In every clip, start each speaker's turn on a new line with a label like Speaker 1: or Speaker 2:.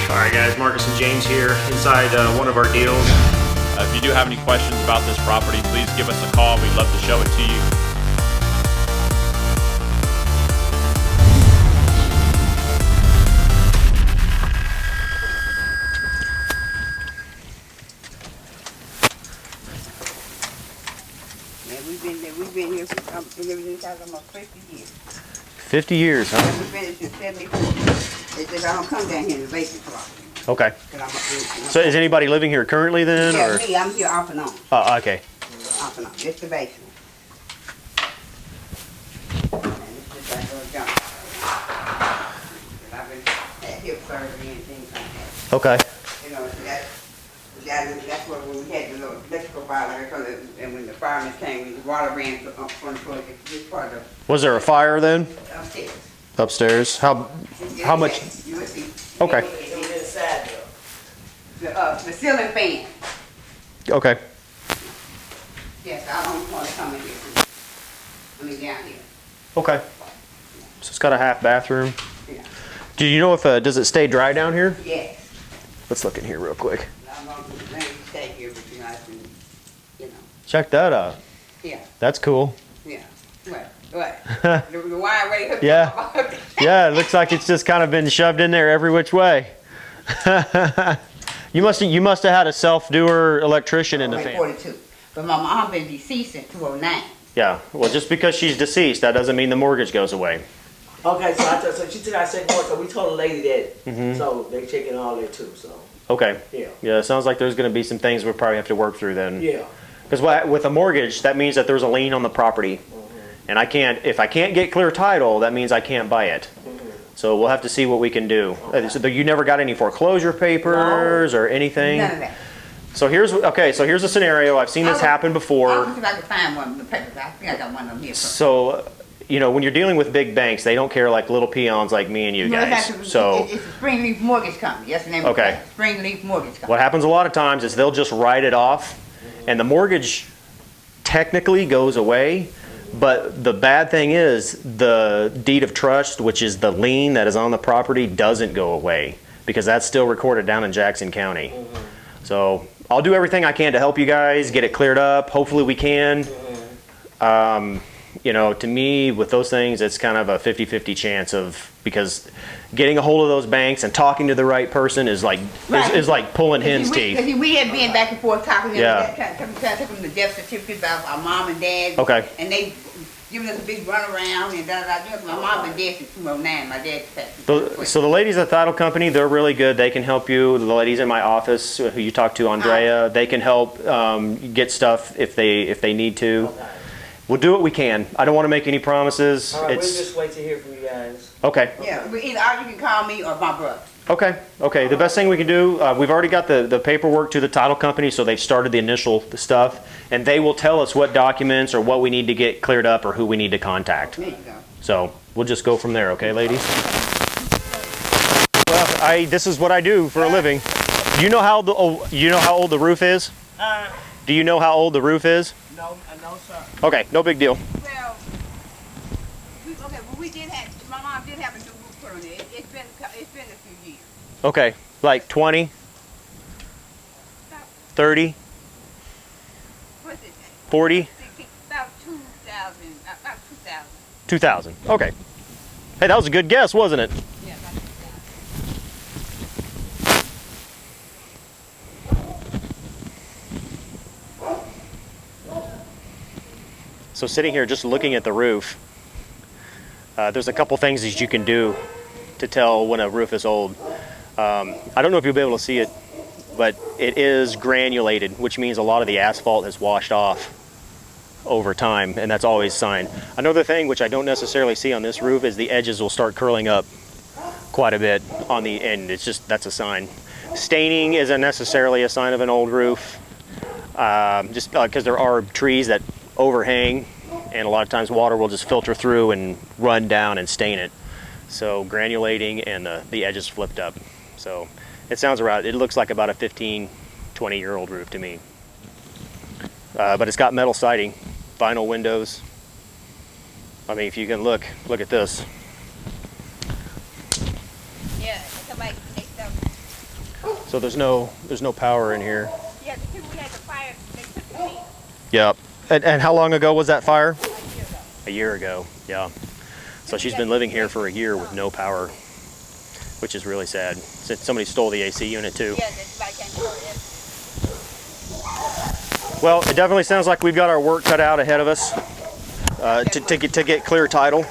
Speaker 1: Alright guys, Marcus and James here inside one of our deals.
Speaker 2: If you do have any questions about this property, please give us a call. We'd love to show it to you.
Speaker 3: We've been here since almost 50 years.
Speaker 1: 50 years, huh?
Speaker 3: We've been here since 74. They said I don't come down here in the vacant property.
Speaker 1: Okay. So is anybody living here currently then?
Speaker 3: Yeah,
Speaker 1: or?
Speaker 3: me. I'm here off and on.
Speaker 1: Oh, okay.
Speaker 3: Off and on. Just the basement. And it's just like a little junk. I've been at hip surgery and things like that.
Speaker 1: Okay.
Speaker 3: You know, so that's what when we had the little electrical fire, and when the firemen came, the water ran from the floor. This part of
Speaker 1: Was there a fire then?
Speaker 3: upstairs.
Speaker 1: Upstairs? How much?
Speaker 3: You will see.
Speaker 1: Okay.
Speaker 3: The ceiling fan.
Speaker 1: Okay.
Speaker 3: Yes, I don't want to come in here. I mean, down here.
Speaker 1: Okay. So it's got a half bathroom.
Speaker 3: Yeah.
Speaker 1: Do you know if does it stay dry down here?
Speaker 3: Yes.
Speaker 1: Let's look in here real quick.
Speaker 3: I'm going to let you stay here, but you know, I can, you know.
Speaker 1: Check that out.
Speaker 3: Yeah.
Speaker 1: That's cool.
Speaker 3: Yeah. What? The wire way hooked
Speaker 1: Yeah.
Speaker 3: up.
Speaker 1: Yeah, it looks like it's just kind of been shoved in there every which way. You must have had a self-doer electrician in the family.
Speaker 3: 42. But my mom been deceased in 2009.
Speaker 1: Yeah. Well, just because she's deceased, that doesn't mean the mortgage goes away.
Speaker 4: Okay, so she took our second one, so we told the lady that, so they checking all that too, so,
Speaker 1: Okay.
Speaker 4: yeah.
Speaker 1: Yeah, it sounds like there's going to be some things we'll probably have to work through then.
Speaker 4: Yeah.
Speaker 1: Because with a mortgage, that means that there's a lien on the property. And if I can't get clear title, that means I can't buy it. So we'll have to see what we can do. So you never got any foreclosure papers or anything?
Speaker 3: None of that.
Speaker 1: So here's a scenario. I've seen this happen
Speaker 3: I'll
Speaker 1: before.
Speaker 3: see if I can find one of the papers. I think I got one of them here.
Speaker 1: So, you know, when you're dealing with big banks, they don't care like little peons like me and you guys. So
Speaker 3: it's a Springleaf Mortgage Company. That's the name
Speaker 1: Okay.
Speaker 3: of it. Springleaf Mortgage Company.
Speaker 1: what happens a lot of times is they'll just write it off, and the mortgage technically goes away. But the bad thing is the deed of trust, which is the lien that is on the property, doesn't go away because that's still recorded down in Jackson County. So I'll do everything I can to help you guys get it cleared up. Hopefully we can. You know, to me, with those things, it's kind of a 50-50 chance because getting a hold of those banks and talking to the right person is like is like pulling hen's teeth.
Speaker 3: Because we had been back and forth talking.
Speaker 1: Yeah.
Speaker 3: Trying to take them the death certificates of our mom and dad.
Speaker 1: Okay.
Speaker 3: And they giving us a big runaround and da-da-da. My mom been dead since 2009. My dad passed.
Speaker 1: So the ladies at the title company, they're really good. They can help you. The ladies in my office, who you talked to, Andrea, they can help get stuff if they need to. We'll do what we can. I don't want to make any promises.
Speaker 4: All right, we'll just wait to hear from you guys.
Speaker 1: Okay.
Speaker 3: Yeah, either you can call me or my brother.
Speaker 1: Okay. The best thing we can do, we've already got the paperwork to the title company, so they've started the initial stuff, and they will tell us what documents or what we need to get cleared up or who we need to contact.
Speaker 3: There you go.
Speaker 1: So we'll just go from there, okay, ladies? Well, this is what I do for a living. Do you know how old the roof is? Do you know how old the roof is?
Speaker 4: No, sir.
Speaker 1: Okay, no big deal.
Speaker 3: Well, we did have, my mom did have a new roof put on it. It's been a few years.
Speaker 1: Okay, like 20, 30,
Speaker 3: What's it?
Speaker 1: 40,
Speaker 3: About 2,000. About 2,000.
Speaker 1: 2,000. Okay. Hey, that was a good guess, wasn't it?
Speaker 3: Yeah, about 2,000.
Speaker 1: So sitting here just looking at the roof, there's a couple things that you can do to tell when a roof is old. I don't know if you'll be able to see it, but it is granulated, which means a lot of the asphalt has washed off over time, and that's always a sign. Another thing, which I don't necessarily see on this roof, is the edges will start curling up quite a bit on the end. That's a sign. Staining isn't necessarily a sign of an old roof, just because there are trees that overhang, and a lot of times water will just filter through and run down and stain it. So granulating and the edges flipped up. So it sounds right. It looks like about a 15, 20-year-old roof to me. But it's got metal siding, vinyl windows. I mean, if you can look at this.
Speaker 3: Yeah, somebody can take stuff.
Speaker 1: So there's no power in here.
Speaker 3: Yeah, because we had the fire, they took the heat
Speaker 1: Yep. And how long ago was that fire?
Speaker 3: a year ago.
Speaker 1: A year ago. Yeah. So she's been living here for a year with no power, which is really sad. Since somebody stole the AC unit too.
Speaker 3: Yeah, that's like I told you.
Speaker 1: Well, it definitely sounds like we've got our work cut out ahead of us to get clear title.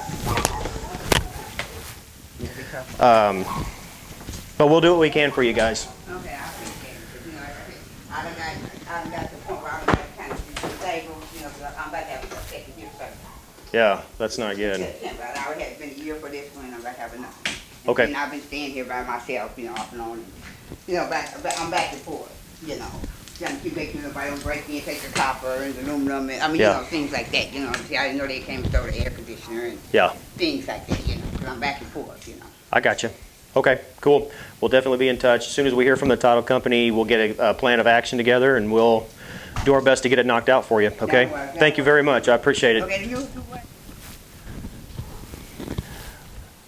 Speaker 1: But we'll do what we can for you guys.
Speaker 3: Okay, I appreciate it, 'cause, you know, like I said, I done got to the point where I done got to kind of stable, you know, 'cause I'm about to have a second year service.
Speaker 1: Yeah, that's not good.
Speaker 3: September, I already had been a year for this one, I'm about to have another.
Speaker 1: Okay.
Speaker 3: And I've been staying here by myself, you know, off and on, you know, I'm back and forth, you know. Trying to keep making sure nobody don't break in, take the copper and the aluminum, and, I mean,
Speaker 1: Yeah.
Speaker 3: you know, things like that, you know. See, I didn't know they came to throw the air conditioner and
Speaker 1: Yeah,
Speaker 3: things like that, you know, 'cause I'm back and forth, you know.
Speaker 1: I got you. Okay, cool. We'll definitely be in touch. As soon as we hear from the title company, we'll get a plan of action together and we'll do our best to get it knocked out for you, okay?
Speaker 3: That'll work.
Speaker 1: Thank you very much. I appreciate it.
Speaker 3: Okay, you do what?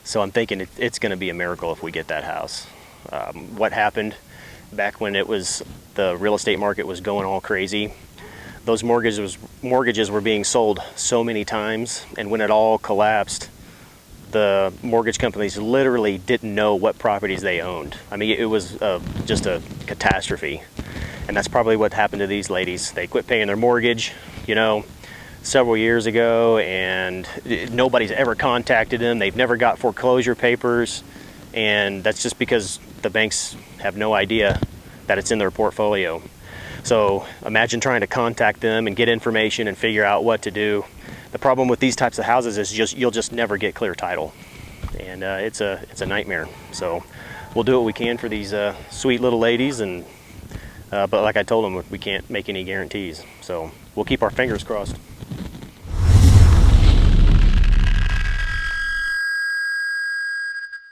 Speaker 1: So I'm thinking it's going to be a miracle if we get that house. What happened back when the real estate market was going all crazy, those mortgages were being sold so many times, and when it all collapsed, the mortgage companies literally didn't know what properties they owned. I mean, it was just a catastrophe. And that's probably what happened to these ladies. They quit paying their mortgage, you know, several years ago, and nobody's ever contacted them. They've never got foreclosure papers, and that's just because the banks have no idea that it's in their portfolio. So imagine trying to contact them and get information and figure out what to do. The problem with these types of houses is you'll just never get clear title, and it's a nightmare. So we'll do what we can for these sweet little ladies, and but like I told them, we can't make any guarantees. So we'll keep our fingers crossed.